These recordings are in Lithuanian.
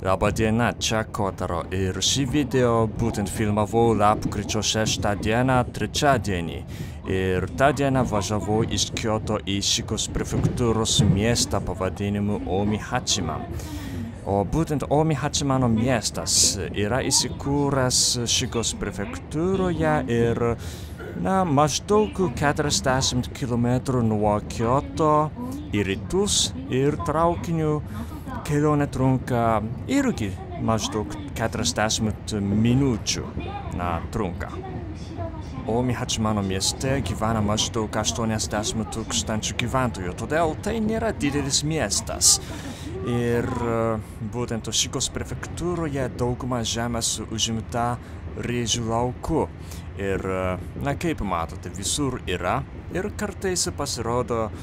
Labą dieną, čia Kotaro ir šį video būtent filmavau lapkričio 6 dieną, trečiadienį. Ir tą dieną važiavau iš Kyoto į Šikos prefektūros miestą pavadinimu Omihachima. O būtent Omihachimano miestas yra įsikūręs Šikos prefektūroje ir maždaug 40 km nuo Kyoto į rytus ir traukiniu kelionė trunka irgi maždaug 40 minučių trunka. Omihachimano mieste gyvena maždaug 80 000 gyventojų, todėl tai nėra didelis miestas. Ir būtent Šikos prefektūroje dauguma žemės užimta rėžių lauku. Ir, kaip matote, visur yra ir kartais pasirodo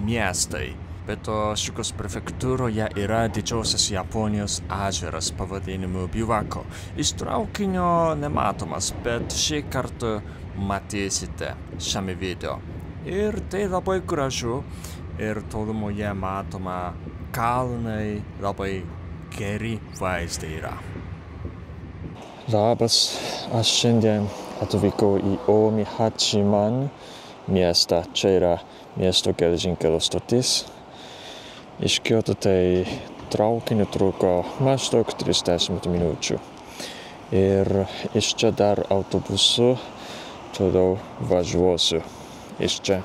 miestai. Bet to Šikos prefektūroje yra didžiausias Japonijos ežeras pavadinimu Biwako. Iš traukinio nematomas, bet šį kartą matysite šiame video. Ir tai labai gražu ir tolumoje matoma kalnai, labai geri vaizdai yra. Labas, aš šiandien atvykau į Omihachiman miestą. Čia yra miesto geležinkelio stotis. Iš Kyoto tai traukiniu truko maždaug 30 minučių. Ir iš čia dar autobusu toliau važiuosiu iš čia.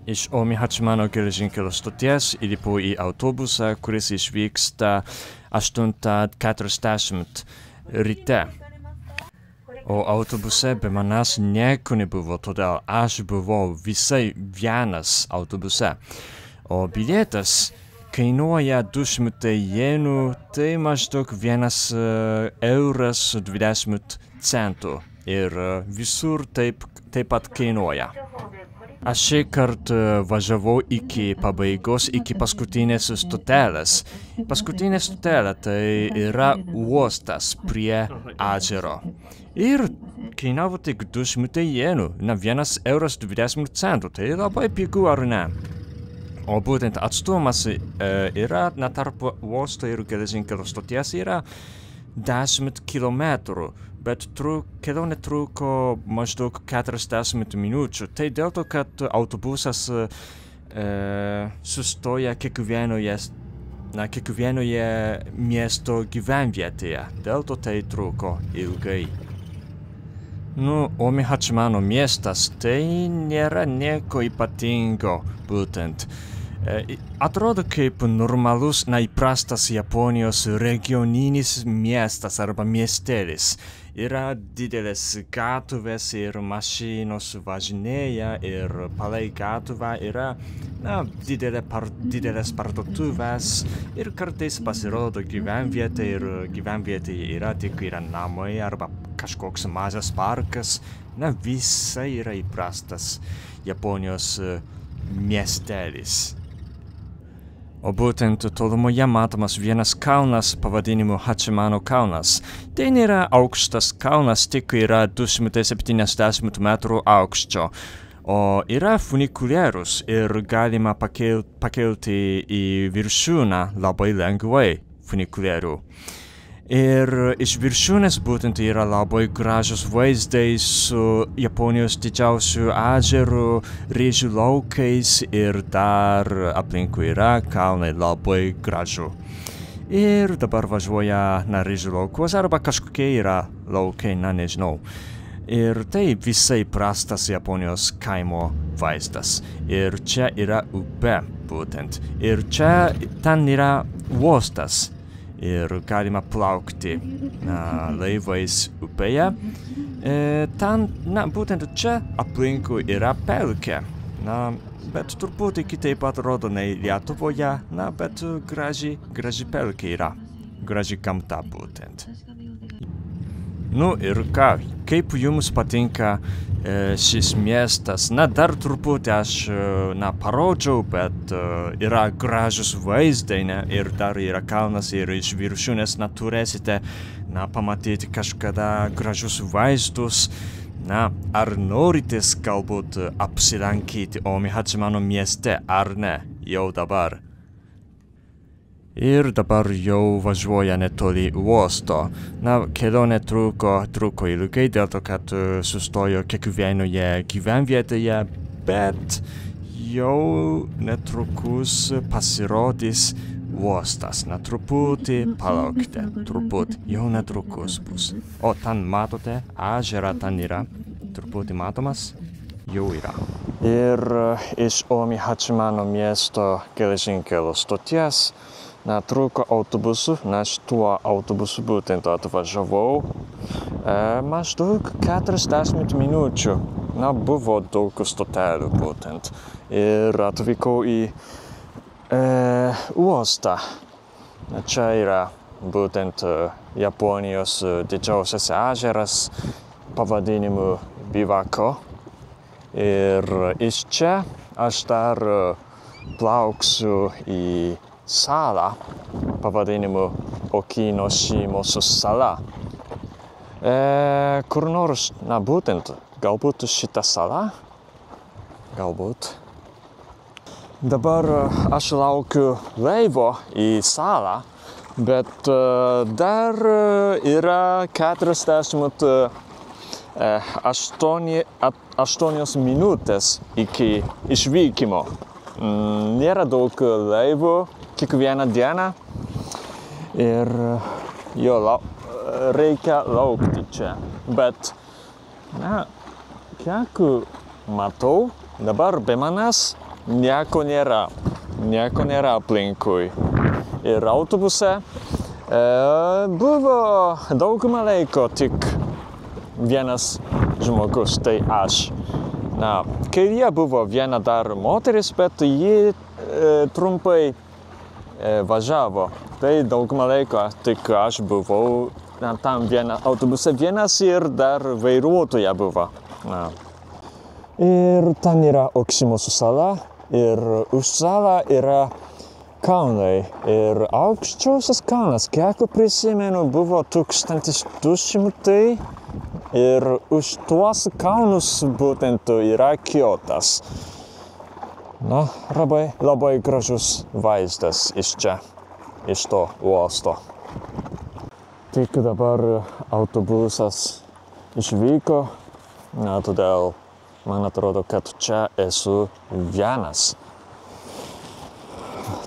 Iš Omihachimano geležinkelio stoties įlipau į autobusą, kuris išvyksta 8:40 ryte. O autobuse be manęs nieko nebuvo, todėl aš buvau visai vienas autobuse. O bilietas kainuoja 200 jenų, tai maždaug 1,20 €. Ir visur taip pat kainuoja. Aš šį kartą važiavau iki pabaigos, iki paskutinės stotelės. Paskutinė stotelė tai yra uostas prie ežero. Ir kainavo tik 200 jenų, 1,20 €. Tai labai pigu, ar ne? O būtent atstumas yra tarp uosto ir geležinkelio stoties yra 10 km, bet kelionė truko maždaug 40 minučių. Tai dėl to, kad autobusas sustoja kiekvienoje miesto gyvenvietėje. Dėl to tai truko ilgai. Omihachimano miestas tai nėra nieko ypatingo būtent. Atrodo kaip normalus, įprastas Japonijos regioninis miestas arba miestelis. Yra didelės gatvės ir mašinos važinėja ir palei gatvę yra didelės parduotuvės ir kartais pasirodo gyvenvietė ir gyvenvietėje yra tik namai arba kažkoks mažas parkas. Visai yra įprastas Japonijos miestelis. O būtent tolumoje matomas vienas kalnas pavadinimu Hachimano kalnas. Tai nėra aukštas kalnas, tik yra 270 metrų aukščio. O yra funikulierius ir galima pakelti į viršūnę labai lengvai funikulierių. Ir iš viršūnės būtent yra labai gražus vaizdai su Japonijos didžiausiu ežeru, rėžių laukais ir dar aplinkui yra kalnai, labai gražu. Ir dabar važiuoja rėžių laukuos arba kažkokie yra laukai, nežinau. Ir tai visai prastas Japonijos kaimo vaizdas. Ir čia yra upė būtent. Ir ten yra uostas. Ir galima plaukti laivais upėje. Būtent čia aplinkui yra pelkė. Bet truputį kitaip atrodo nei Lietuvoje, bet graži pelkė yra. Graži gamta būtent. Ir ką, kaip jums patinka šis miestas? Dar truputį aš parodžiau, bet yra gražus vaizdai, ir dar yra kalnas ir iš viršūnės turėsite pamatyti kažkada gražus vaizdus. Ar norite galbūt apsilankyti Omihachimano mieste, ar ne, jau dabar? Ir dabar jau važiuoja netoli uosto. Na, kelionė truko ilgai dėl to, kad sustojo kiekvienoje gyvenvietėje, bet jau netrukus pasirodys uostas. Na, truputį palaukite, jau netrukus bus. O ten matote, ežerą ten yra, truputį matomas, jau yra. Ir iš Omi Hachimano miesto geležinkelio stoties trūko autobusų, aš tuo autobusu būtent atvažiavau maždaug 40 minučių. Buvo daug stotelių būtent. Ir atvykau į uostą. Čia yra būtent Japonijos didžiausias ežeras pavadinimu Biwako. Ir iš čia aš dar plauksiu į salą pavadinimu Okinoshimosu sala. Kur nors, būtent, galbūt šita sala? Galbūt. Dabar aš laukiu laivo į salą, bet dar yra 48 minutės iki išvykimo. Nėra daug laivų kiekvieną dieną ir reikia laukti čia. Bet, kiek matau, dabar be manęs nieko nėra aplinkui. Ir autobuse buvo daugumą laiko tik vienas žmogus, tai aš. Kelyje buvo viena dar moteris, bet ji trumpai važiavo. Tai daugumą laiko tik aš buvau tam autobuse vienas ir dar vairuotoja buvo. Ir ten yra Okinoshimosu sala ir už salą yra kalnai. Ir aukščiausias kalnas, kiek prisimenu, buvo 1200 ir už tuos kalnus būtent yra Kiotas. Labai gražus vaizdas iš čia, iš to uosto. Tik dabar autobusas išvyko, todėl man atrodo, kad čia esu vienas.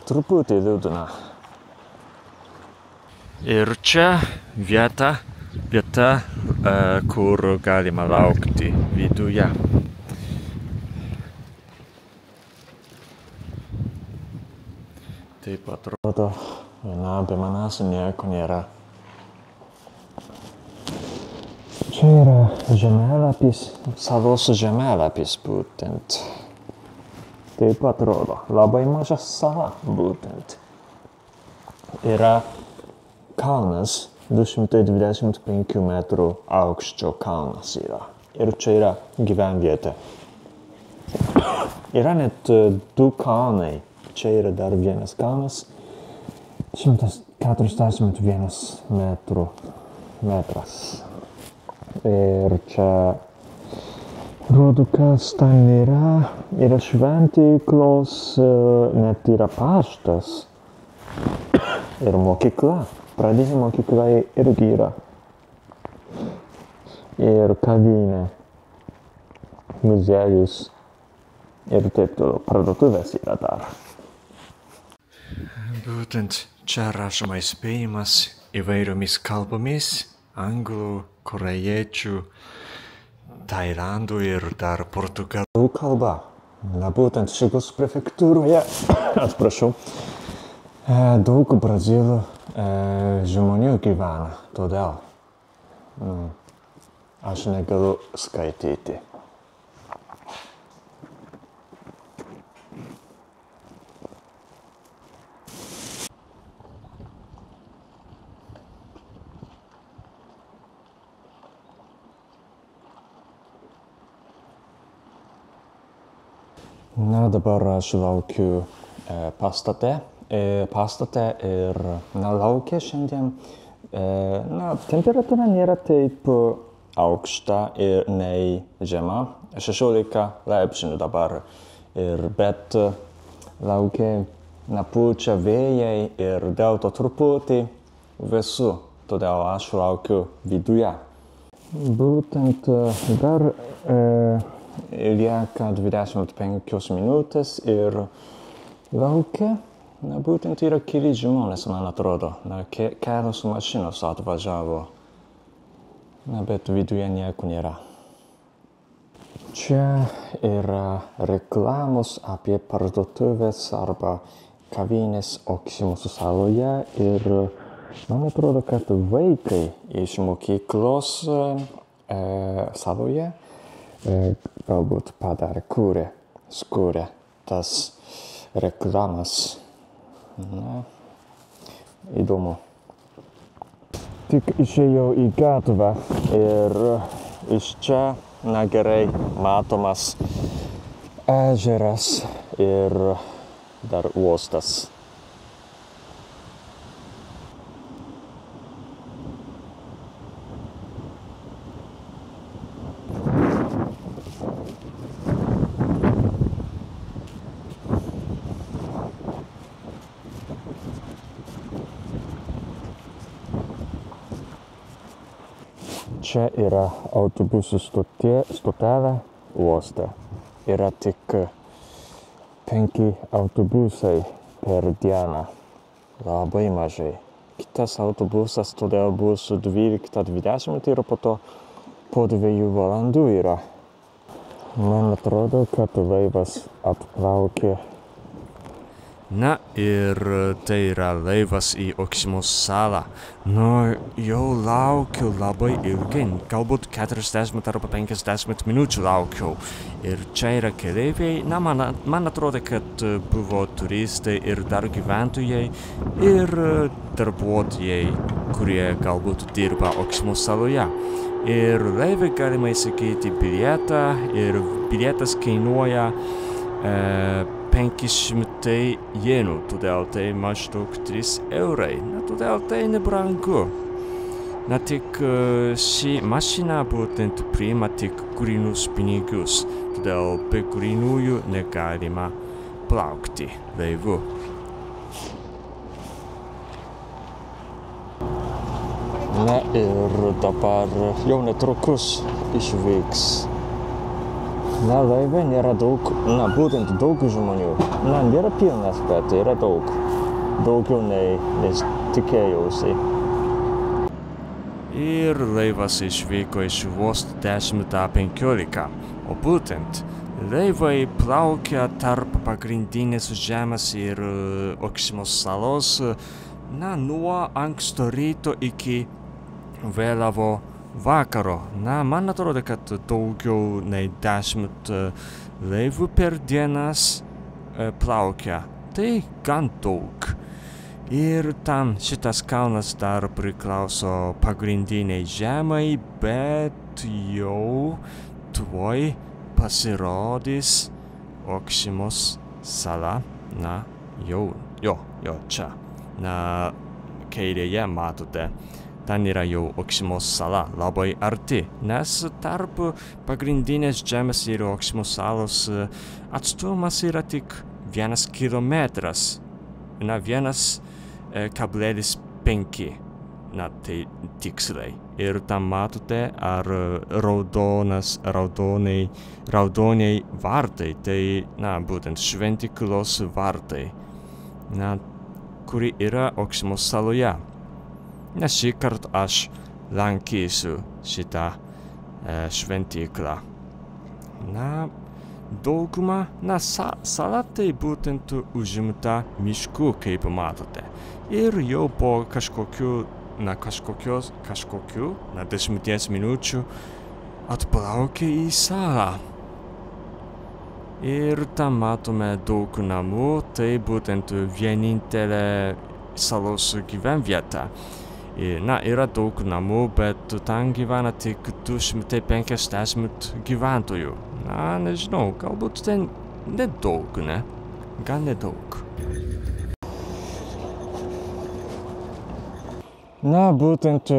Truputį liūdna. Ir čia vieta, kur galima laukti viduje. Taip atrodo, be manęs nieko nėra. Čia yra žemėlapis, salos žemėlapis būtent. Taip atrodo, labai maža sala būtent. Yra kalnas, 225 metrų aukščio kalnas yra. Ir čia yra gyvenvietė. Yra net 2 kalnai. Čia yra dar vienas kalnas, 141 metras. Ir čia rodo, kas ten yra šventyklos, net yra paštas ir mokykla. Pradinė mokykla irgi yra. Ir kavinė, muziejus ir taip toliau. Parduotuvės yra dar. Būtent čia rašoma įspėjimas įvairiomis kalbomis, anglų, korėjiečių, tailandų ir dar portugalų kalba. Būtent Šigos prefektūroje, atsiprašau, daug brazilų žmonių gyvena, todėl aš negaliu skaityti. Dabar aš laukiu pastate ir laukia šiandien. Temperatūra nėra taip aukšta ir nei žema, 16 laipsnių dabar. Bet laukia pučia vėjai ir dėl to truputį vėsu, todėl aš laukiu viduje. Būtent dar lieka 25 minutės ir laukia, būtent yra keli žmonės, man atrodo, kelios mašinos atvažiavo, bet viduje nieko nėra. Čia yra reklamos apie parduotuvės arba kavinės Oksimuso saloje ir man atrodo, kad vaikai iš mokyklos saloje galbūt skūrė tas reklamas. Įdomu. Tik išėjau į gatvę ir iš čia gerai matomas ežeras ir dar uostas. Čia yra autobusų stotelė uoste. Yra tik 5 autobusai per dieną. Labai mažai. Kitas autobusas todėl bus 12:20 ir po 2 valandų yra. Man atrodo, kad laivas atplaukė. Na ir tai yra laivas į Oksimuso salą. Jau laukiu labai ilgai, galbūt 40 arba 50 minučių laukiau. Ir čia yra keleiviai, man atrodo, kad buvo turistai ir dar gyventojai ir darbuotojai, kurie galbūt dirba Oksimuso saloje. Ir laivai galima įsigyti bilietą ir bilietas kainuoja 500 jenų, todėl tai maždaug 3 eurai. Todėl tai nebrangu. Tik ši mašina būtent priima tik grynus pinigus, todėl be grynųjų negalima plaukti laivu. Ir dabar jau netrukus išvyks. Laive nėra daug, būtent daug žmonių. Nėra pilnas, bet yra daug. Daugiau nei tikėjausi. Ir laivas išvyko iš uosto 10:15. O būtent, laivai plaukia tarp pagrindinės žemės ir Oksimuso salos, nuo anksto ryto iki vėlavo vakaro. Man atrodo, kad daugiau nei 10 laivų per dienas plaukia. Tai gan daug. Ir tam šitas kalnas dar priklauso pagrindiniai žemai, bet jau tuoj pasirodys Oksimuso sala. Jau čia. Kairėje matote. Ten yra jau Oksimuso sala labai arti, nes tarp pagrindinės žemės ir Oksimuso salos atstumas yra tik 1 kilometras. 1,5. Tai tiksliai. Ir tam matote ar raudoniai vartai, tai būtent šventyklos vartai, kuri yra Oksimuso saloje. Šį kartą aš lankysiu šitą šventyklą. Dauguma, sala tai būtent užimta mišku, kaip matote. Ir jau po kažkokių 10 minučių atplaukė į salą. Ir tam matome daug namų, tai būtent vienintelė salos gyvenvieta. Yra daug namų, bet ten gyvena tik 250 gyventojų. Nežinau, galbūt ten nedaug, ne? Gan nedaug. Būtent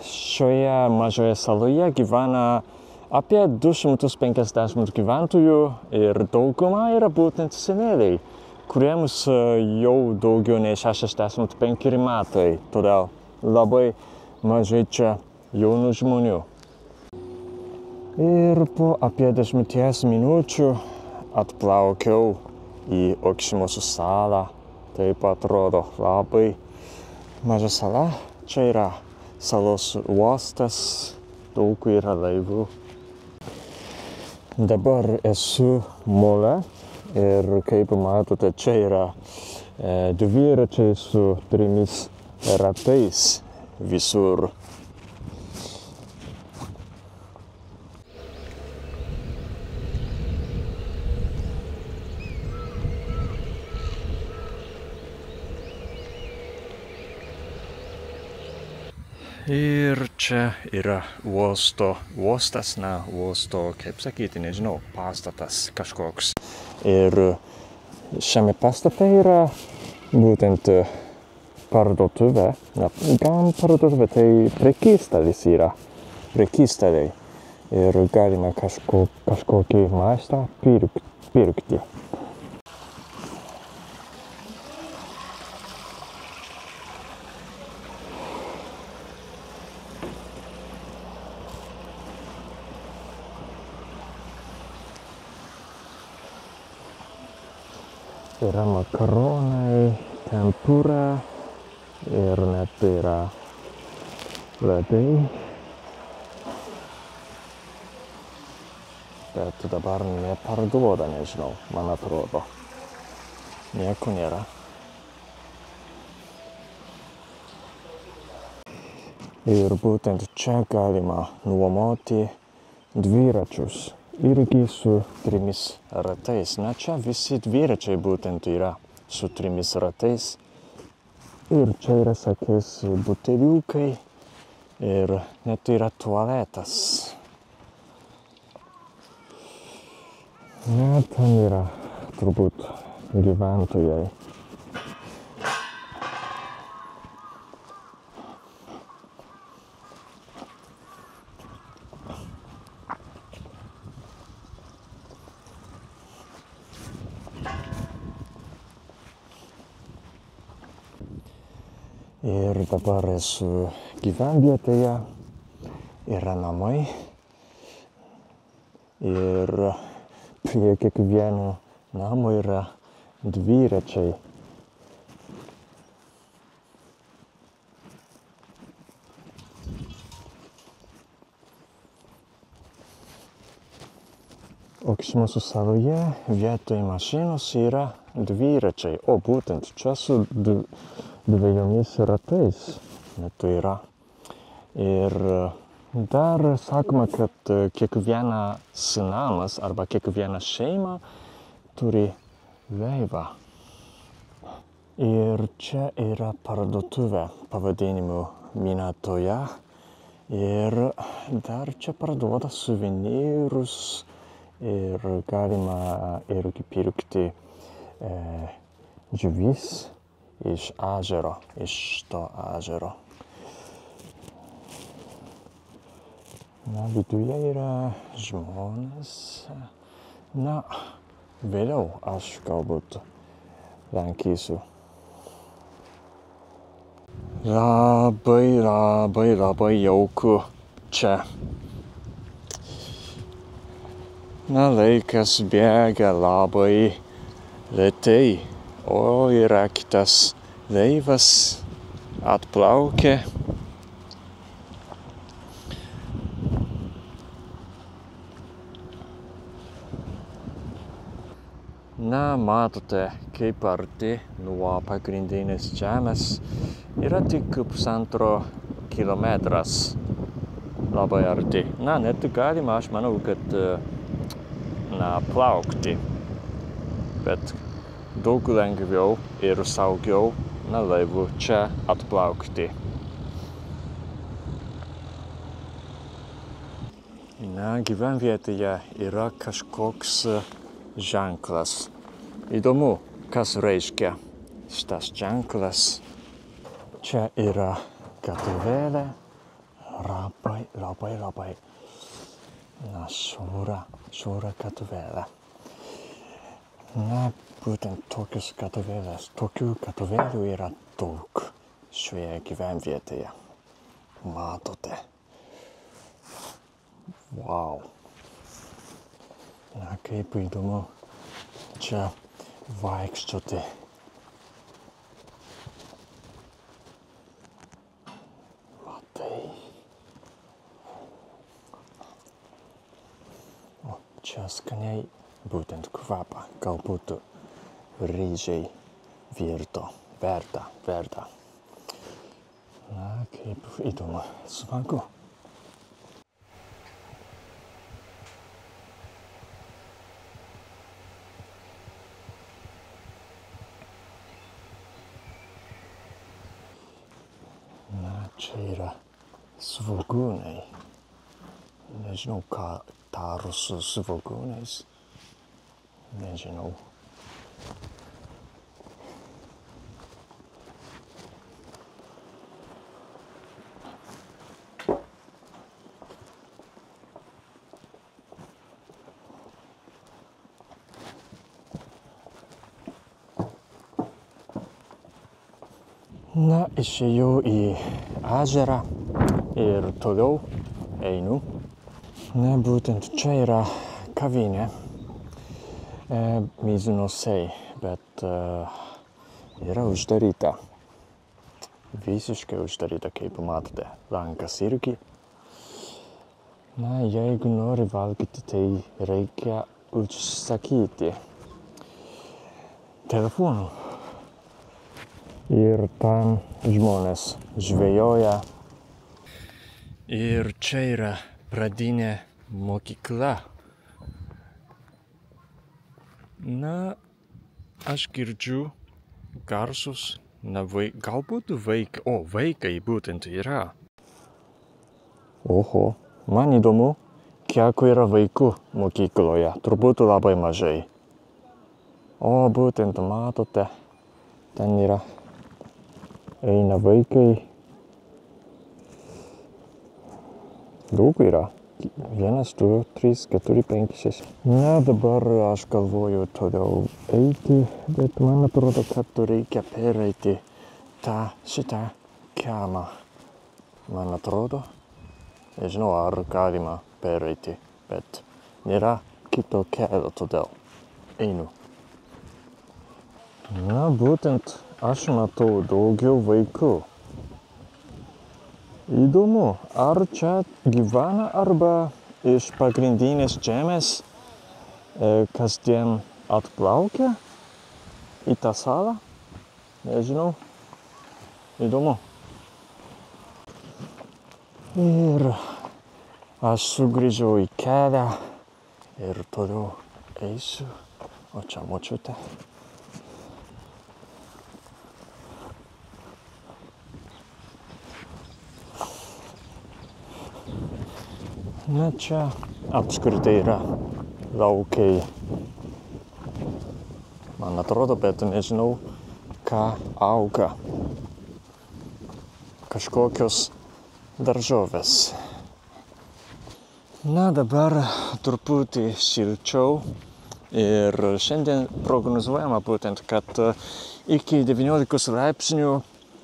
šioje mažoje saloje gyvena apie 250 gyventojų ir dauguma yra būtent seneliai, kuriems jau daugiau nei 65 metai, todėl labai mažai čia jaunų žmonių. Ir po apie 10 minučių atplaukiau į Okšimosų salą. Taip atrodo labai maža sala. Čia yra salos uostas, daug yra laivų. Dabar esu mole ir kaip matote, čia yra dviračiai su 3 ratais visur. Ir čia yra uostas, kaip sakyti, nežinau, pastatas kažkoks. Ir šiame pastate yra būtent parduotuvė, gal parduotuvė, tai prekystaliai yra, prekystaliai. Ir galima kažkokį maistą pirkti. Yra makaronai, tempura ir net yra ledai. Bet dabar neparduoda, nežinau, man atrodo. Nieko nėra. Ir būtent čia galima nuomoti dviračius. Irgi su 3 ratais. Na, čia visi dviračiai būtent yra su 3 ratais. Ir čia yra, sakys, buteliukai. Ir net yra tualetas. Na, ten yra turbūt gyventojai. Ir dabar esu gyvenvietėje, yra namai ir prie kiekvieno namo yra dviračiai. Okšimosų saloje vietoj mašinos yra dviračiai, o būtent čia su 2 ratais net yra. Ir dar sakoma, kad kiekvienas namas arba kiekviena šeima turi laivą. Ir čia yra parduotuvė pavadinimu Minatoje. Ir dar čia parduoda suvenyrus ir galima irgi pirkti žuvis iš ežero, iš to ežero. Na, viduje yra žmonės. Na, vėliau aš galbūt lankysiu. Labai jauku čia. Na, laikas bėga labai lėtai. O yra kitas laivas atplaukė. Na, matote, kaip arti nuo pagrindinės žemės yra tik 1,5 kilometras. Labai arti. Na, net galima, aš manau, kad plaukti. Bet daug lengviau ir saugiau laivu čia atplaukti. Na, gyvenvietėje yra kažkoks ženklas. Įdomu, kas reiškia šitas ženklas. Čia yra gatvelė, labai švara gatvelė. Na, būtent tokių gatavėlių yra daug šioje gyvenvietėje. Matote. Wow. Na, kaip įdomu čia vaikščioti. Matai. O čia skaniai būtent kvapą, galbūt ryžiai verda. Na, kaip įdomu, smagu. Na, čia yra svogūnai. Nežinau, ką daro su svogūnais. Nežinau. Na, išėjau į ežerą ir toliau einu. Na, būtent čia yra kavinė Mizunosei, bet yra uždaryta. Visiškai uždaryta, kaip matote. Langas irgi. Na, jeigu nori valgyti, tai reikia užsakyti telefonu. Ir ten žmonės žvejoja. Ir čia yra pradinė mokykla. Na, aš girdžiu garsus. Na, galbūt vaikai būtent yra. Oho, man įdomu, kiek yra vaikų mokykloje. Turbūt labai mažai. O, būtent matote, ten yra eina vaikai. Daug yra. 1, 2, 3, 4, 5, 6. Na, dabar aš galvoju toliau eiti, bet man atrodo, kad reikia pereiti šitą kiemą. Man atrodo, nežinau, ar galima pereiti, bet nėra kito kelio, todėl einu. Na, būtent aš matau daugiau vaikų. Įdomu, ar čia gyvena arba iš pagrindinės žemės kasdien atplaukia į tą salą? Nežinau. Įdomu. Ir aš sugrįžau į kelią ir toliau eisiu. O čia močiutė. Na, čia apskritai yra laukai. Man atrodo, bet nežinau, ką auga. Kažkokios daržovės. Na, dabar truputį šilčiau. Ir šiandien prognozuojama būtent, kad iki 19 laipsnių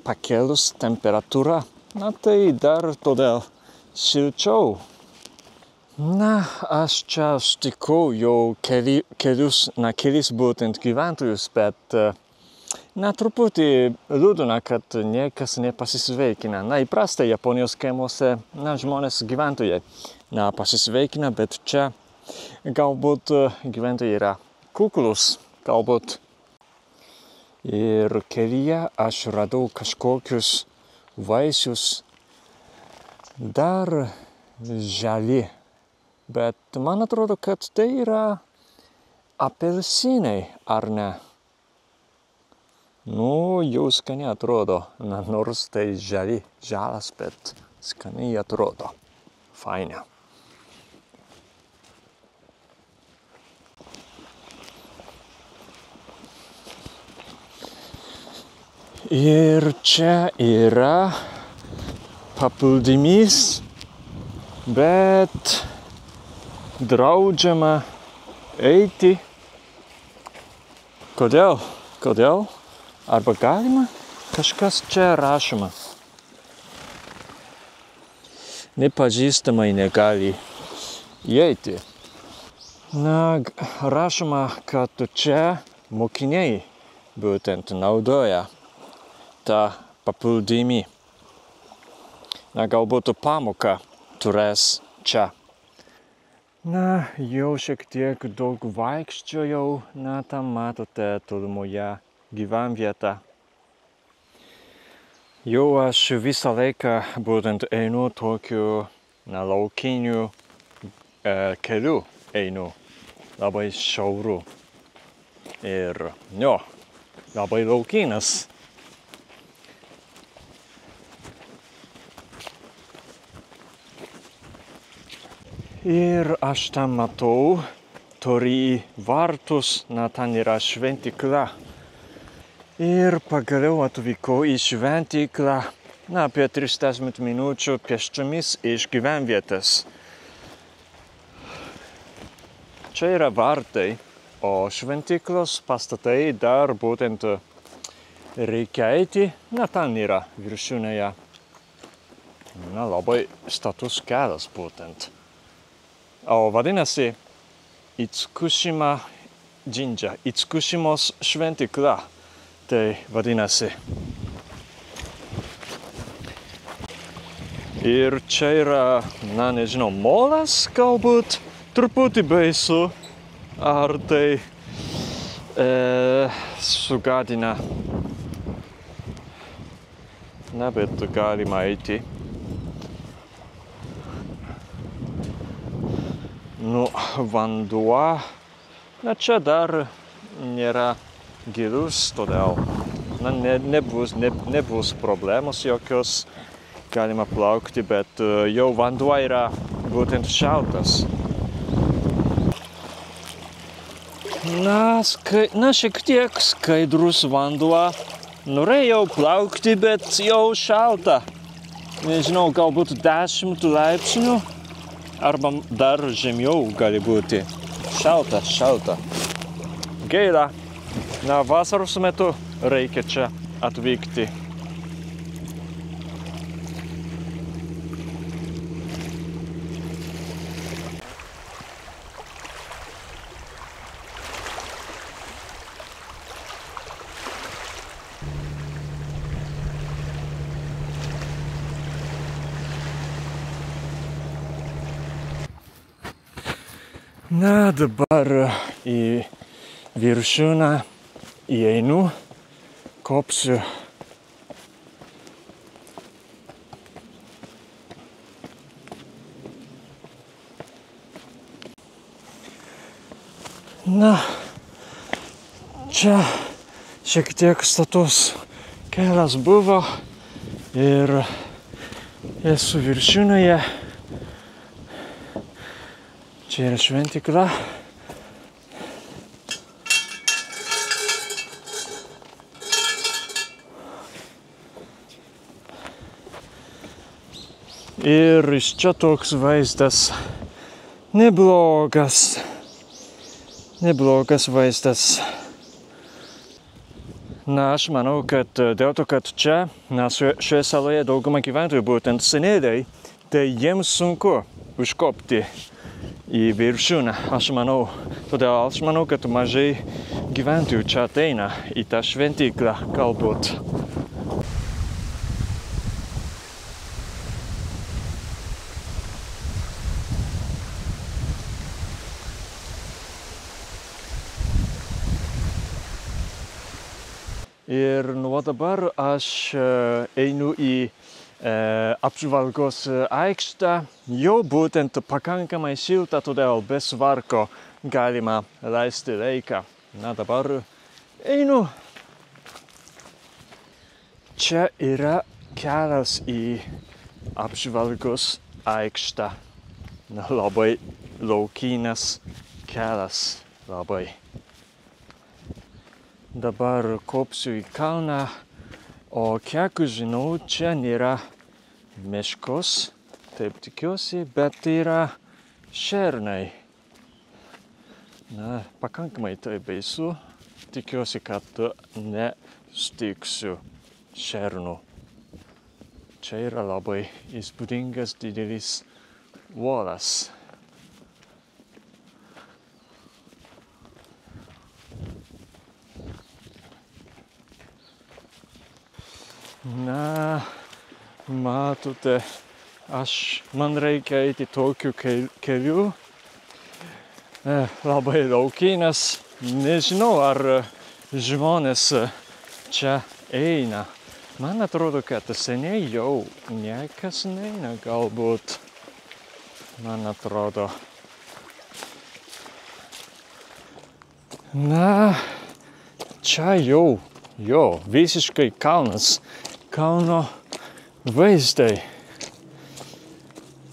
pakėlus temperatūra. Na, tai dar todėl šilčiau. Na, aš čia sutikau jau kelis būtent gyventojus, bet truputį liūdna, kad niekas nepasisveikina. Na, įprasta Japonijos kaimuose, žmonės gyventojai pasisveikina, bet čia galbūt gyventojai yra kuklus, galbūt. Ir kelyje aš radau kažkokius vaisius dar žali. Bet man atrodo, kad tai yra apelsinai, ar ne? Nu, jau skaniai atrodo, nors tai žalas, bet skaniai atrodo. Faina. Ir čia yra paplūdimys, bet draudžiama eiti. Kodėl? Kodėl? Arba galima? Kažkas čia rašoma. Nepažįstamai negali įeiti. Na, rašoma, kad čia mokiniai būtent naudoja tą paplūdimį. Na, galbūt pamoką turės čia. Na, jau šiek tiek daug vaikščiojau. Na, tam matote tolimoje gyvenvietę. Jau aš visą laiką būtent einu tokiu laukiniu keliu einu. Labai siauru. Ir labai laukinas. Ir aš tam matau turi vartus, na ten yra šventykla. Ir pagaliau atvykau į šventyklą, na apie 30 minučių pėsčiomis iš gyvenvietės. Čia yra vartai, o šventyklos pastatai dar būtent reikia eiti, na ten yra viršūnėje. Na labai status kelias būtent. O vadinasi Itsukushima džindžia, Itsukushimos šventykla. Tai vadinasi. Ir čia yra, na nežinau, molas galbūt. Truputį baisu, ar tai sugadina. Na, bet galima eiti. Nu, vanduo. Na, čia dar nėra gilus, todėl na, nebus problemos jokios. Galima plaukti, bet jau vanduo yra būtent šaltas. Na, šiek tiek skaidrus vanduo. Norėjau plaukti, bet jau šalta. Nežinau, galbūt 10 laipsnių. Arba dar žemiau gali būti. Šalta. Gaila. Na, vasaros metu reikia čia atvykti. Na, dabar į viršūnę įeinu, kopsiu. Na, čia šiek tiek status kelias buvo ir esu viršūnėje. Čia yra šventykla. Ir iš čia toks vaizdas neblogas vaizdas. Na, aš manau, kad dėl to, kad čia, na, šioje saloje dauguma gyventojų būtent seneliai, tai jiems sunku užkopti į viršūnę, aš manau. Todėl aš manau, kad mažai gyventojų čia ateina į tą šventyklą galbūt. Ir nuo dabar aš einu į apžvalgos aikštę. Jau būtent pakankamai šilta, todėl be vargo galima leisti laiką. Na, dabar einu. Čia yra kelias į apžvalgos aikštę. Na, labai laukinas kelias. Labai. Dabar kopsiu į kalną, o kiek žinau, čia nėra meškos, taip tikiuosi, bet yra šernai. Na, pakankamai tai baisu, tikiuosi, kad nestiksiu šernų. Čia yra labai įspūdingas didelis uolas. Na, matote, man reikia eiti tokiu keliu, labai laukinas. Nežinau, ar žmonės čia eina. Man atrodo, kad seniai jau niekas neina, galbūt. Man atrodo. Na, čia jau visiškai kalnas. Kalno vaizdai.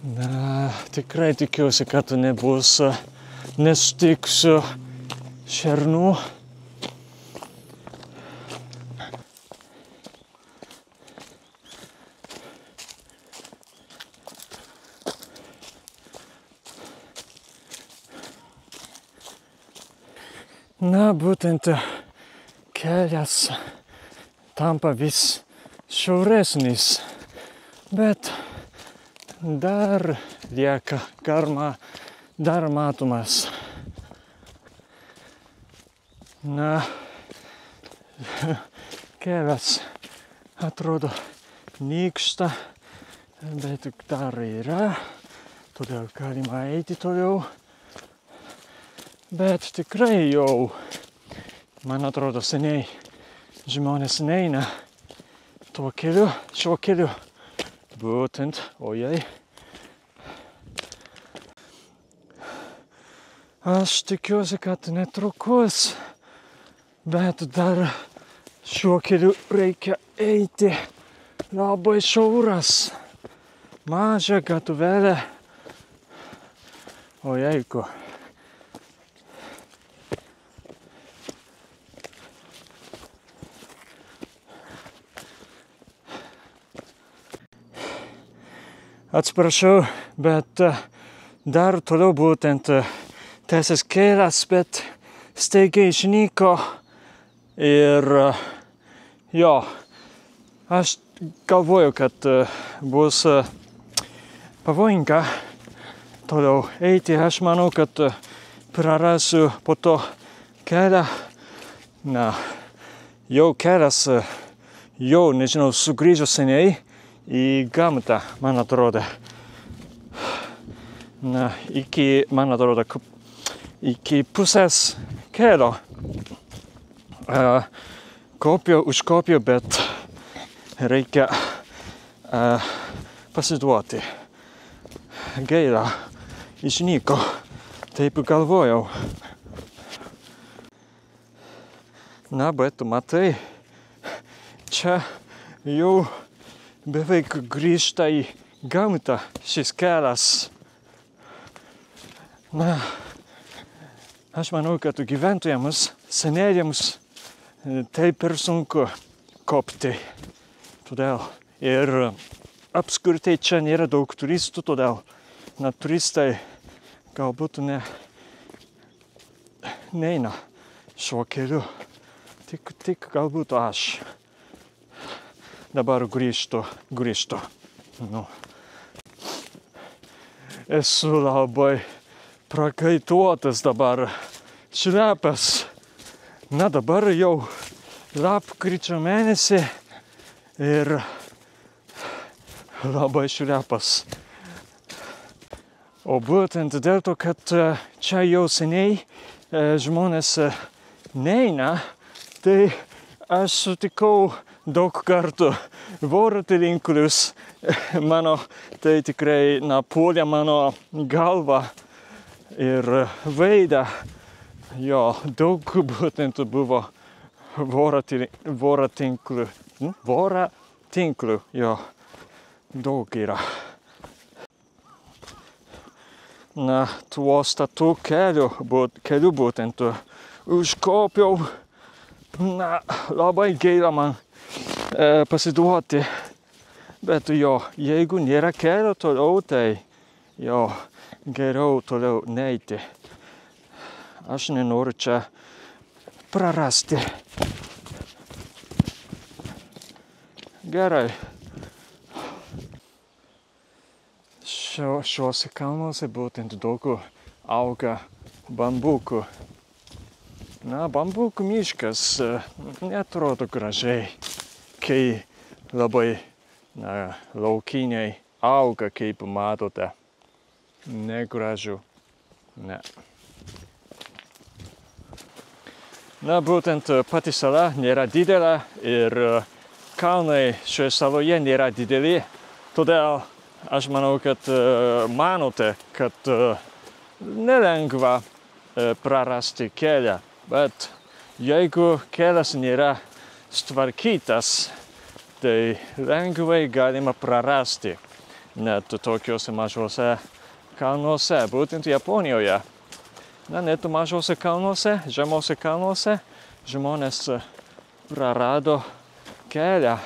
Na, tikrai tikiuosi, kad nesutiksiu šernų. Na, būtent kelias tampa vis šiauresnis, bet dar lieka dar matomas. Na, kelias atrodo nyksta, bet dar yra, todėl galima eiti toliau. Bet tikrai jau, man atrodo, seniai žmonės neina šiuo keliu. Būtent, ojei. Aš tikiuosi, kad netrukus, bet dar šiuo keliu reikia eiti. Labai šiauras, maža gatvelė. Ojeiku. Atsiprašau, bet dar toliau būtent tęsis kelias, bet staigiai išnyko ir aš galvoju, kad bus pavojinga toliau eiti. Aš manau, kad prarasiu po to kelią. Na, jau kelias, nežinau, sugrįžo seniai į gamtą, man atrodo. Na, man atrodo, iki pusės kelio užkopiu, bet reikia pasiduoti. Gaila, išnyko, taip galvojau. Na, bet matai, čia jau beveik grįžta į gamtą šis kelias. Na, aš manau, kad gyventojams, senėjams taip per sunku kopti. Todėl ir apskritai čia nėra daug turistų, todėl turistai galbūt neina šiuo keliu. Tik galbūt aš. Dabar grįžtu. Nu. Esu labai prakaituotas dabar, šlepas. Na, dabar jau lapkričio mėnesį ir labai šlepas. O būtent dėl to, kad čia jau seniai žmonės neina, tai aš sutikau daug kartų voratinklius. Tai tikrai puolė mano galvą ir veidą. Daug būtent buvo voratinklių. Voratinklių, daug yra. Na, tuo statu keliu būtent užkopiau. Na, labai gaila man pasiduoti. Bet jeigu nėra kelio toliau, tai geriau toliau neiti. Aš nenoriu čia prarasti. Gerai. Šiuose kalnuose būtent daug auga bambukų. Na, bambukų miškas neatrodo gražiai, kai labai laukiniai auga, kaip matote. Negražu. Ne. Na, būtent pati sala nėra didelė ir kalnai šioje saloje nėra dideli. Todėl aš manau, kad manote, kad nelengva prarasti kelią. Bet jeigu kelias nėra sutvarkytas, tai lengvai galima prarasti. Net tokiuose mažuose kalnuose, būtent Japonijoje. Na, net mažuose kalnuose, žemuose kalnuose žmonės prarado kelią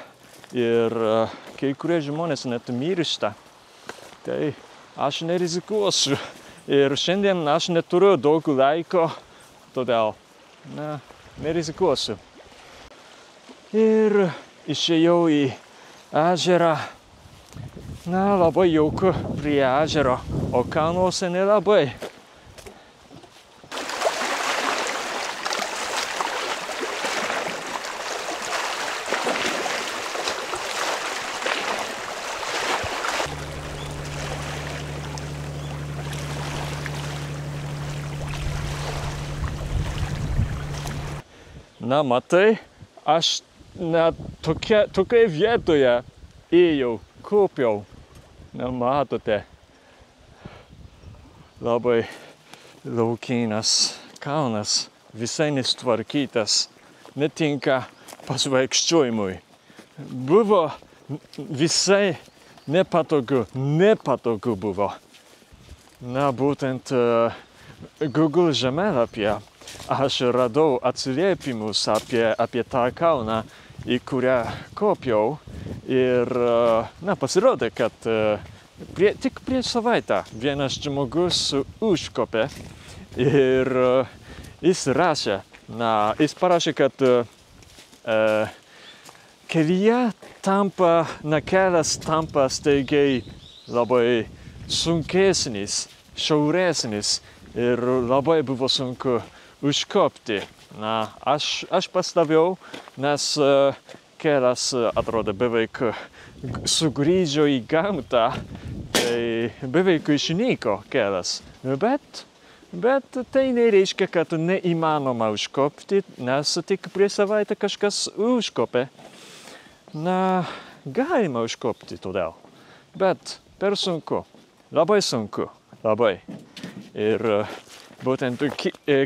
ir kai kurie žmonės net miršta. Tai aš nerizikuosiu ir šiandien aš neturiu daug laiko, todėl nerizikuosiu. Ir išėjau į ežerą. Na, labai jauku prie ežero, o kalnuose nelabai. Na, matai, aš tokioje vietoje ėjau, kopiau. Na, matote, labai laukinas kalnas, visai nesutvarkytas, netinka pasivaikščiojimui. Buvo visai nepatogu buvo. Na, būtent Google žemėlapyje aš radau atsiliepimus apie tą kalną, į kurią kopiau. Ir pasirodė, kad tik prieš savaitę vienas žmogus užkopė ir jis parašė, kad kelias tampa staigiai labai sunkesnis, šiauresnis ir labai buvo sunku užkopti. Na, aš pastovėjau, nes kelias atrodo beveik sugrįžo į gamtą, tai beveik išnyko kelias. Bet tai nereiškia, kad neįmanoma užkopti, nes tik prieš savaitę kažkas užkopė. Na, galima užkopti todėl, bet per sunku, labai sunku, labai. Ir būtent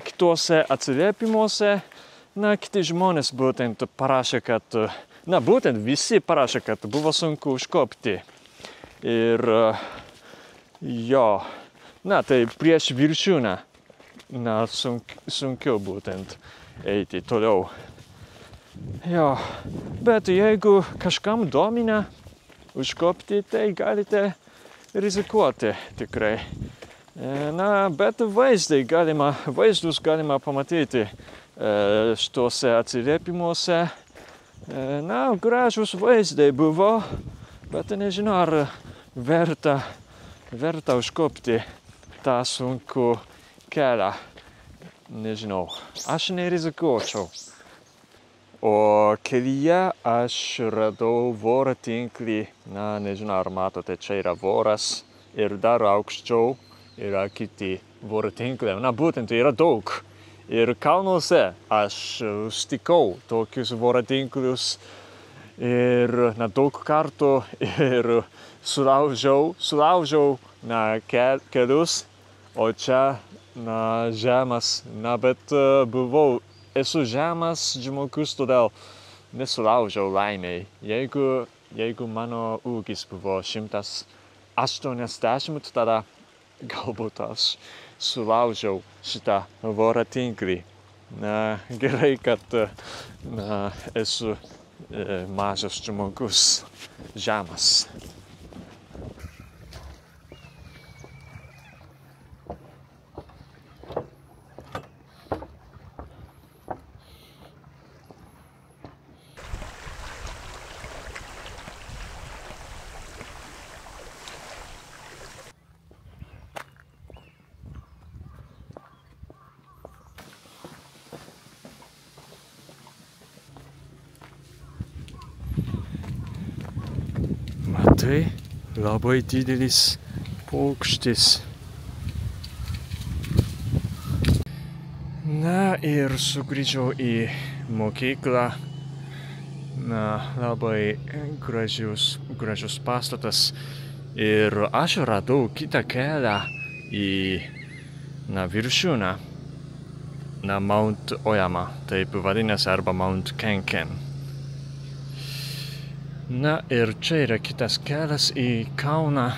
kitose atsiliepimuose, kiti žmonės būtent parašė, kad, būtent visi parašė, kad buvo sunku užkopti. Ir tai prieš viršūnę, sunkiau būtent eiti toliau. Bet jeigu kažkam domina užkopti, tai galite rizikuoti tikrai. Bet vaizdus galima pamatyti šituose atsiliepimuose. Gražus vaizdai buvo, bet nežinau, ar verta užkopti tą sunkų kelią. Nežinau, aš nerizikuočiau. O kelyje aš radau voratinklį. Nežinau, ar matote, čia yra voras ir dar aukščiau yra kiti voratinkliai. Būtent yra daug. Ir kalnuose aš sutikau tokius voratinklius ir daug kartų ir sulaužiau kelius, o čia žemas. Bet esu žemas žmogus, todėl nesulaužiau laimiai. Jeigu mano ūgis buvo 180, tada galbūt aš sulaužiau šitą voratinklį. Gerai, kad esu mažas žmogus, žemas. Matai, labai didelis paukštis. Na ir sugrįžau į mokyklą. Na, labai gražus pastatas. Ir aš radau kitą kelią į viršūnę. Mount Ojama, taip vadinasi, arba Mount Kenken. Na ir čia yra kitas kelias į Kauną.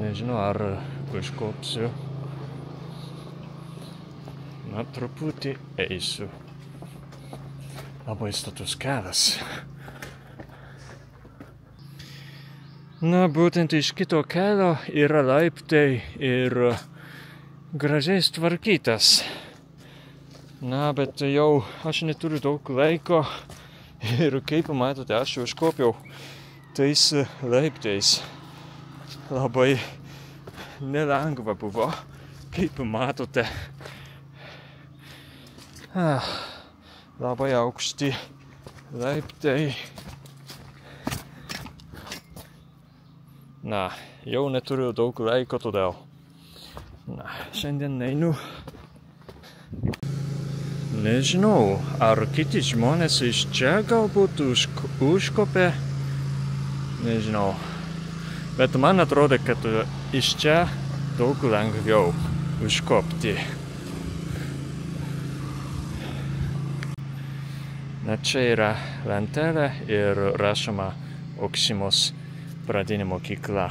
Nežinau, ar užkopsiu. Na, truputį eisiu. Labai status kelias. Na, būtent iš kito kelio yra laiptai ir gražiai tvarkytas. Na, bet jau aš neturiu daug laiko ir kaip matote, aš užkopiau tais laiptais. Labai nelengva buvo, kaip matote. Labai aukšti laiptai. Na, jau neturiu daug laiko todėl. Na, šiandien neinu. Nežinau, ar kiti žmonės iš čia galbūt užkopė. Nežinau. Bet man atrodo, kad iš čia daug lengviau užkopti. Na, čia yra lentelė ir rašoma Okšimos pradinė mokykla.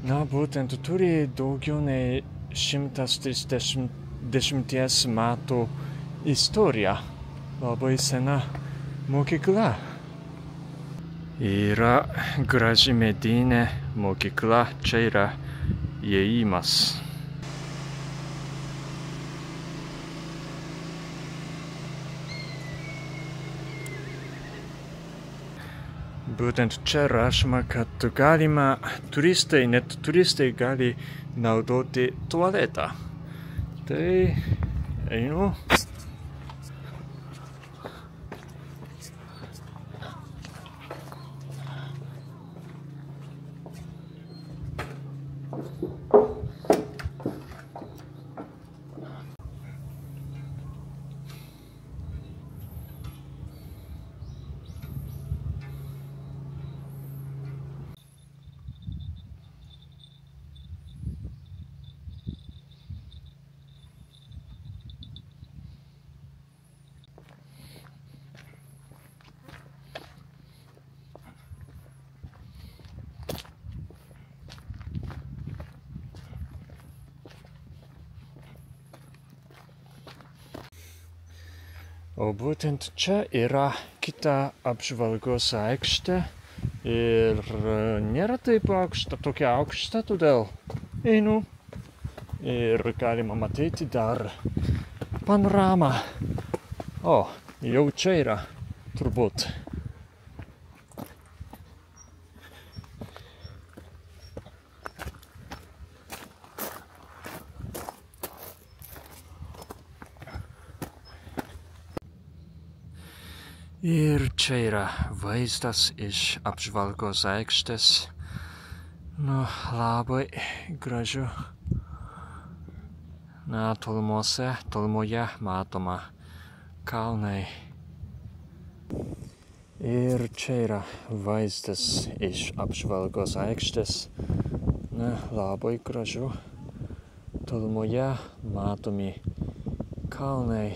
Na, būtent turi daugiau nei 130 metų istoriją. Labai sena mokykla. Yra graži medinė mokykla. Čia yra įėjimas. Būtent čia rašoma, kad galima net turistai gali naudoti tualetą. Tai einu. O būtent čia yra kita apžvalgos aikštė ir nėra taip aukšta, tokia aukšta, todėl einu ir galima matyti dar panoramą. O, jau čia yra, turbūt. Ir čia yra vaizdas iš apžvalgos aikštės. Nu, labai gražu. Na, tolumoje matoma kalnai. Ir čia yra vaizdas iš apžvalgos aikštės. Na, labai gražu. Tolumoje matomi kalnai.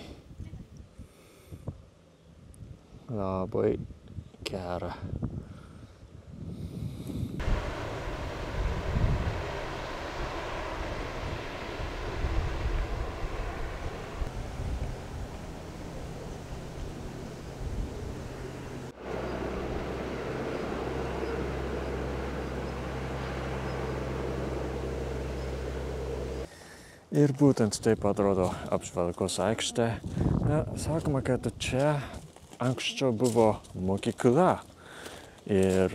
Labai gera. Ir būtent taip atrodo apžvalgos aikštė. Na, sakoma, kad čia anksčiau buvo mokykla ir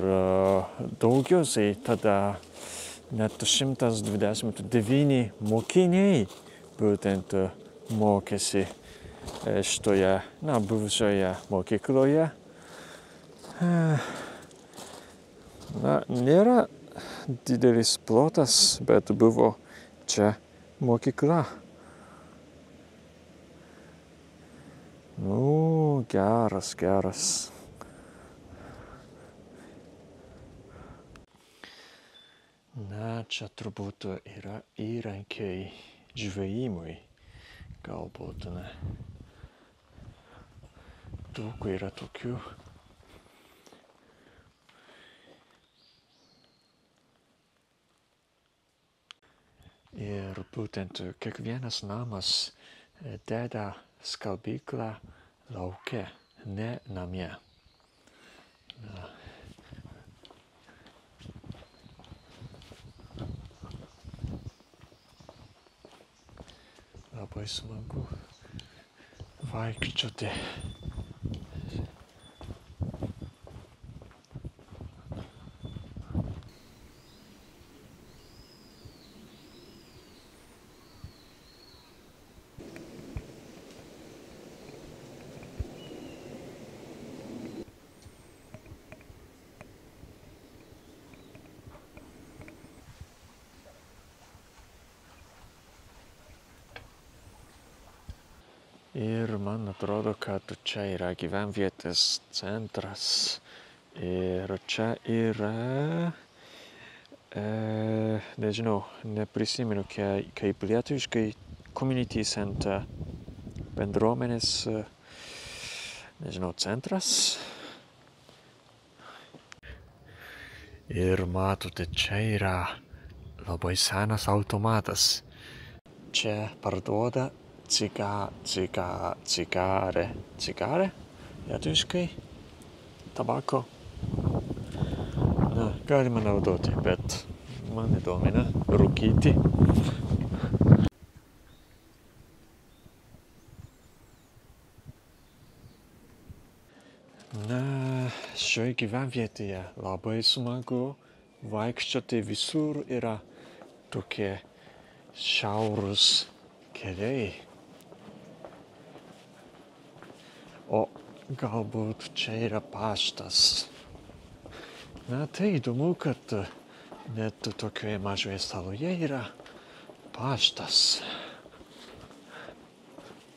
daugiausiai tada net 129 mokiniai būtent mokėsi šitoje, buvusioje mokykloje. Na, nėra didelis plotas, bet buvo čia mokykla. Nu, geras. Na, čia turbūt yra įrankiai žvejimui. Galbūt, ne. Daug yra tokių. Ir būtent kiekvienas namas deda skalbyklą lauke, ne namie. Na. Labai smagu vaikščioti. Ir man atrodo, kad čia yra gyvenvietės centras. Ir čia yra, nežinau, neprisimenu kaip lietuviškai, community center, bendruomenės, nežinau, centras. Ir matote, čia yra labai senas automatas. Čia parduoda cigarę, lietuviškai, tabako. Na, galima naudoti, bet man įdomina rūkyti. Na, šioje gyvenvietėje labai smagu vaikščioti, visur yra tokie šiaurūs keliai. O galbūt čia yra paštas. Na, tai įdomu, kad net tokioje mažoje saloje yra paštas.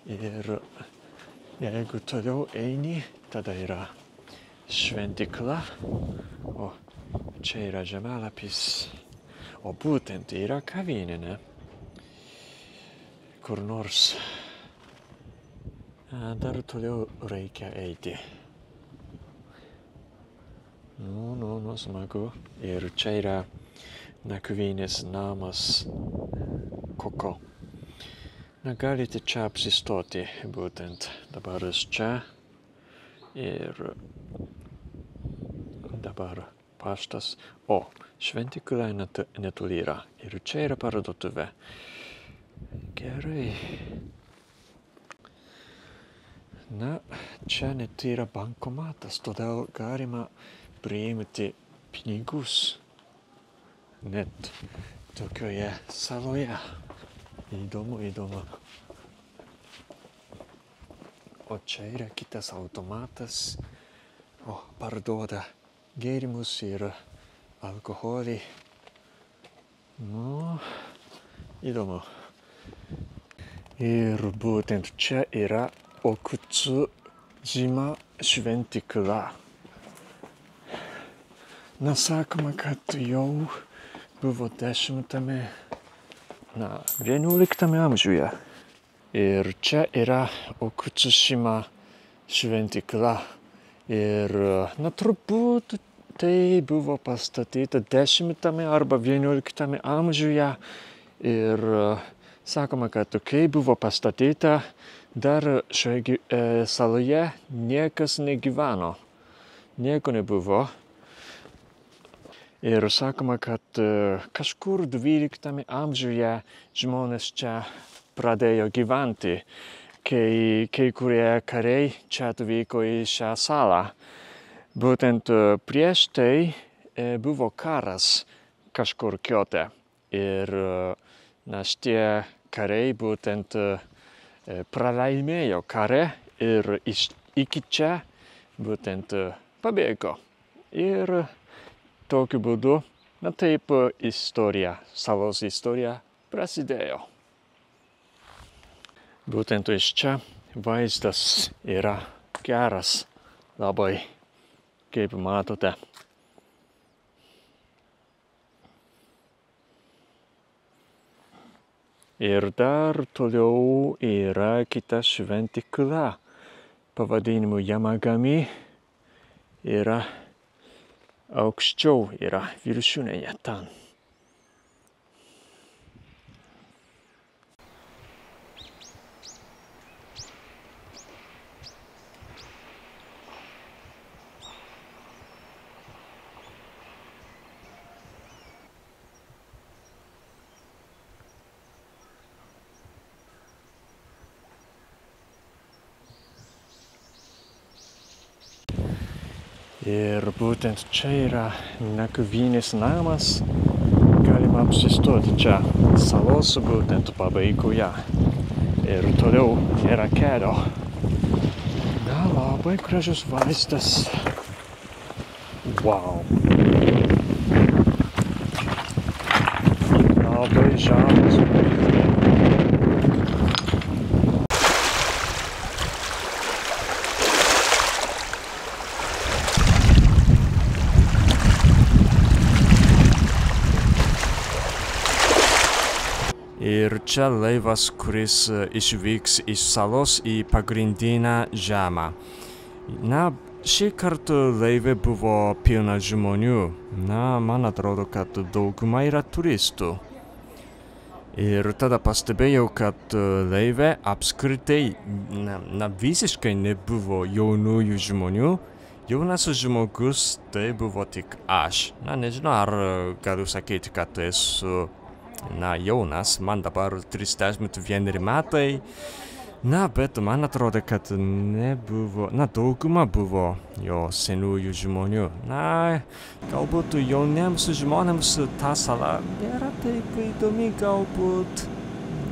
Ir jeigu toliau eini, tada yra šventykla. O čia yra žemėlapis. O būtent yra kavinė, ne? Kur nors. Dar toliau reikia eiti. Nu, smagu. Ir čia yra nakvynės namas Koko. Na, galite čia apsistoti, būtent dabar čia. Ir dabar paštas. O, šventykla netoli yra. Ir čia yra parduotuvė. Gerai. Na, čia net yra bankomatas, todėl galima priimti pinigus net tokioje saloje. Įdomu. O čia yra kitas automatas. O, parduoda gėrimus ir alkoholį. Nu, įdomu. Ir būtent čia yra Okutsujima šventykla. Na, sakoma, kad jau buvo 11 amžiuje. Ir čia yra Okutsushima šventykla. Ir, na, turbūt tai buvo pastatyta 10 arba 11 amžiuje. Ir sakoma, kad kai buvo pastatyta, dar šioje saloje niekas negyveno. Nieko nebuvo. Ir sakoma, kad kažkur 12 amžiuje žmonės čia pradėjo gyventi, kai kurie kariai čia atvyko į šią salą. Būtent prieš tai buvo karas kažkur Kiote. Ir šitie kariai būtent pralaimėjo karą ir iki čia būtent pabėgo. Ir tokiu būdu, na taip, salos istorija prasidėjo. Būtent iš čia vaizdas yra geras, labai, kaip matote. Ir dar toliau yra kita šventykla pavadinimu Yamagami. Yra aukščiau, yra viršūnėje ten. Ir būtent čia yra nakvynės namas. Galima apsistoti čia salos būtent pabaigoje. Ir toliau yra kelio. Na, labai gražus vaizdas. Wow. Labai žalas. Ir čia laivas, kuris išvyks iš salos į pagrindinę žemę. Na, šį kartą laive buvo pilna žmonių. Na, man atrodo, kad dauguma yra turistų. Ir tada pastebėjau, kad laive apskritai, visiškai nebuvo jaunųjų žmonių. Jaunas žmogus tai buvo tik aš. Na, nežinau, ar galiu sakyti, kad esu jaunas, man dabar 31 metai. Na, bet man atrodo, kad nebuvo, dauguma buvo jo senųjų žmonių. Na, galbūt jauniems žmonėms ta sala nėra taip įdomi galbūt.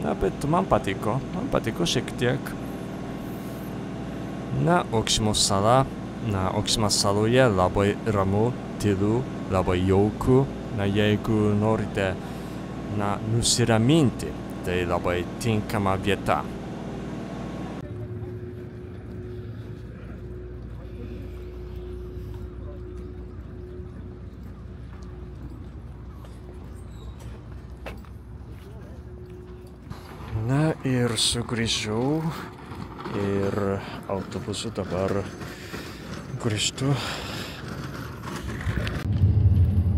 Na, bet man patiko šiek tiek. Na, Okshimus sala, Okshimas saloje labai ramu, tylu, labai jauku. Na, jeigu norite nusiraminti, tai labai tinkama vieta. Na ir sugrįžau ir autobusu dabar grįžtu.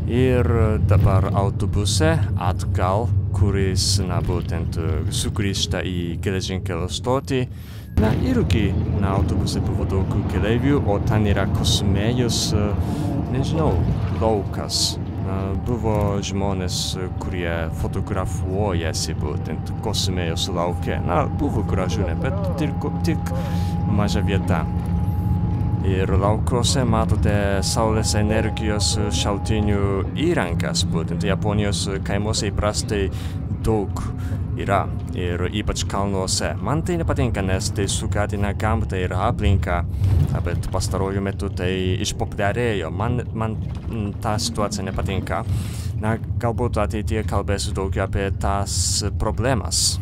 Ir dabar autobuse atgal, kuris, būtent sugrįžta į geležinkelio stotį. Na, irgi, autobuse buvo daug keleivių, o ten yra Kosmėjus, nežinau, laukas. Buvo žmonės, kurie fotografuojasi būtent Kosmėjus lauke. Na, buvo gražu, bet tik maža vieta. Ir laukuose matote saulės energijos šaltinių įrankas, būtent Japonijos kaimuose įprastai daug yra, ir ypač kalnuose. Man tai nepatinka, nes tai sugadina gamtą ir aplinką, bet pastaruoju metu tai išpopuliarėjo. Man ta situacija nepatinka. Na, galbūt ateityje kalbėsiu daugiau apie tas problemas.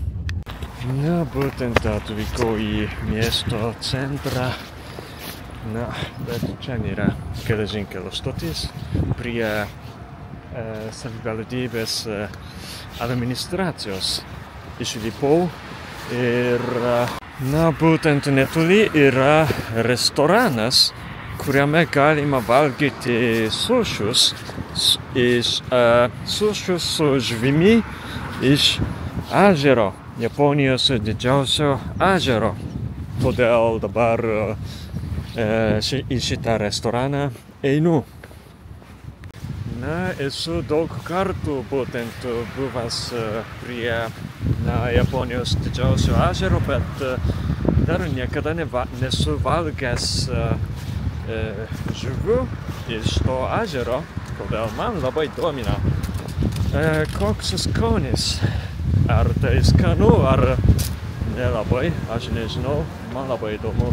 Na, būtent atvykau į miesto centrą. Na, bet čia nėra geležinkelio stotis prie savivaldybės administracijos. Išlipau ir, būtent netoli yra restoranas, kuriame galima valgyti sušius su žuvimi iš ežero, Japonijos didžiausio ežero. Todėl dabar į šitą restoraną einu. Na, esu daug kartų būtent buvęs prie Japonijos didžiausio ežero, bet dar niekada nesu valgęs žuvų iš to ežero, todėl man labai domina, koks skonis. Ar tai skanu, ar nelabai, aš nežinau, man labai įdomu.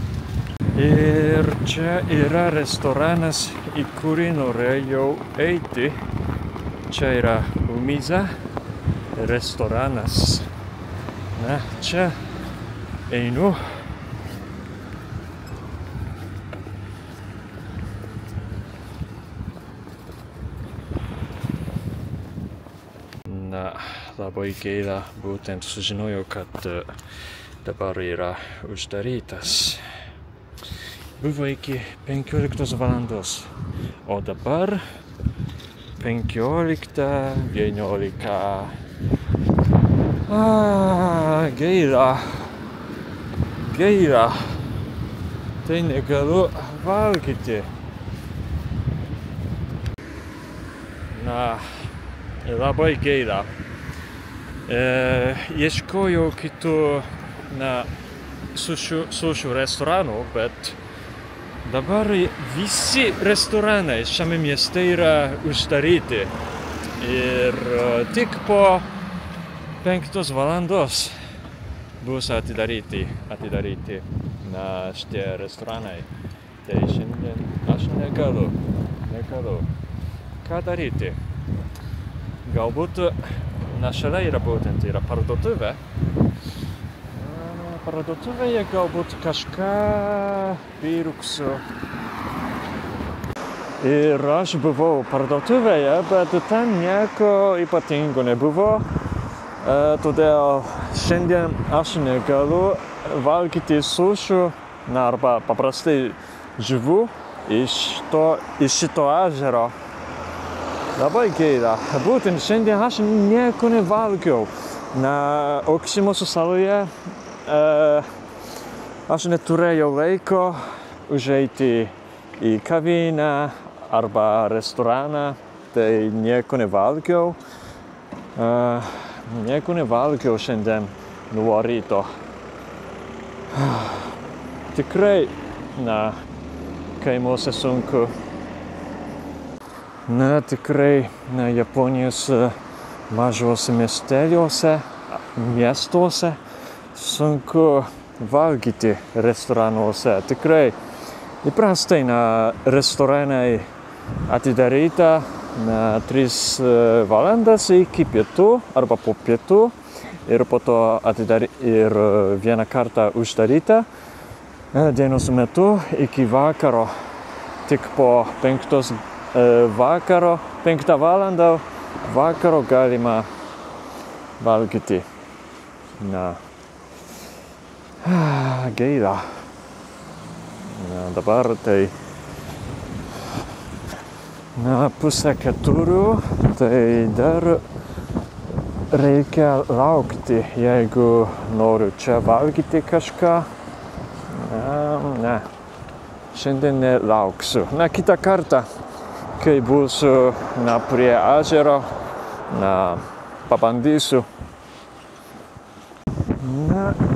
Ir čia yra restoranas, į kurį norėjau eiti. Čia yra Umiza restoranas. Na, čia einu. Na, labai gaila, būtent sužinojau, kad dabar yra uždarytas. Buvo iki 15 valandos, o dabar 15:11. Gaila. Tai negaliu valgyti. Na, labai gaila. Ieškojau kitų sušių restoranų, bet dabar visi restoranai šiame mieste yra uždaryti. Ir tik po 5 valandos bus atidaryti šitie restoranai. Tai šiandien aš negaliu. Ką daryti? Galbūt šalia yra būtent parduotuvė. Parduotuvėje galbūt kažką pirksiu. Ir aš buvau parduotuvėje, bet ten nieko ypatingo nebuvo. Todėl šiandien aš negaliu valgyti sušių, arba paprastai žuvų iš šito ežero. Labai gaila. Būtent šiandien aš nieko nevalgiau. Oksimosų saloje aš neturėjau laiko užeiti į kavinę arba restoraną, tai nieko nevalgiau. Nieko nevalgiau šiandien nuo ryto. Tikrai, kaimuose sunku. Tikrai, Japonijos mažuose miestuose sunku valgyti restoranuose. Tikrai, įprastai restoranai atidaryta 3 valandas iki pietų arba po pietų ir po to ir vieną kartą uždaryta dienos metu iki vakaro. Tik po 5 valandą vakaro galima valgyti. Gaila. Dabar tai 3:30, tai dar reikia laukti, jeigu noriu čia valgyti kažką. Šiandien nelauksiu. Kitą kartą, kai būsiu prie ežero, pabandysiu.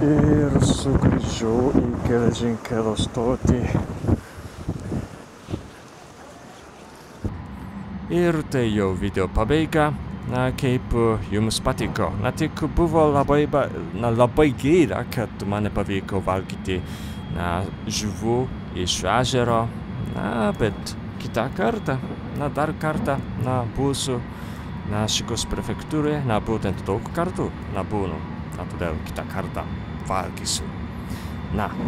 Ir sugrįžau į geležinkelio stotį. Ir tai jau video pabaiga. Kaip jums patiko. Tik buvo labai gaila, kad man nepavyko valgyti žuvų iš ežero. Bet kitą kartą, dar kartą būsiu Šikos prefektūroje, būtent daug kartų būnu. Todėl kitą kartą valgysiu.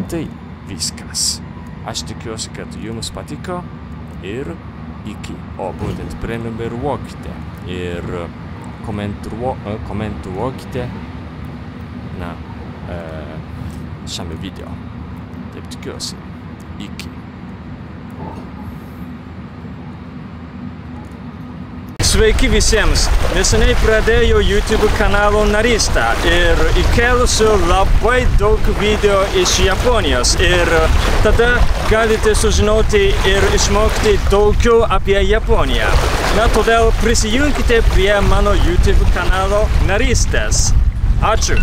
Tai viskas. Aš tikiuosi, kad jums patiko ir iki. O būtent prenumeruokite ir komentuokite šiame video. Taip tikiuosi. Iki. Sveiki visiems! Neseniai pradėjau YouTube kanalo narystę ir įkėlusiu labai daug video iš Japonijos ir tada galite sužinoti ir išmokti daugiau apie Japoniją. Todėl prisijunkite prie mano YouTube kanalo narystės. Ačiū!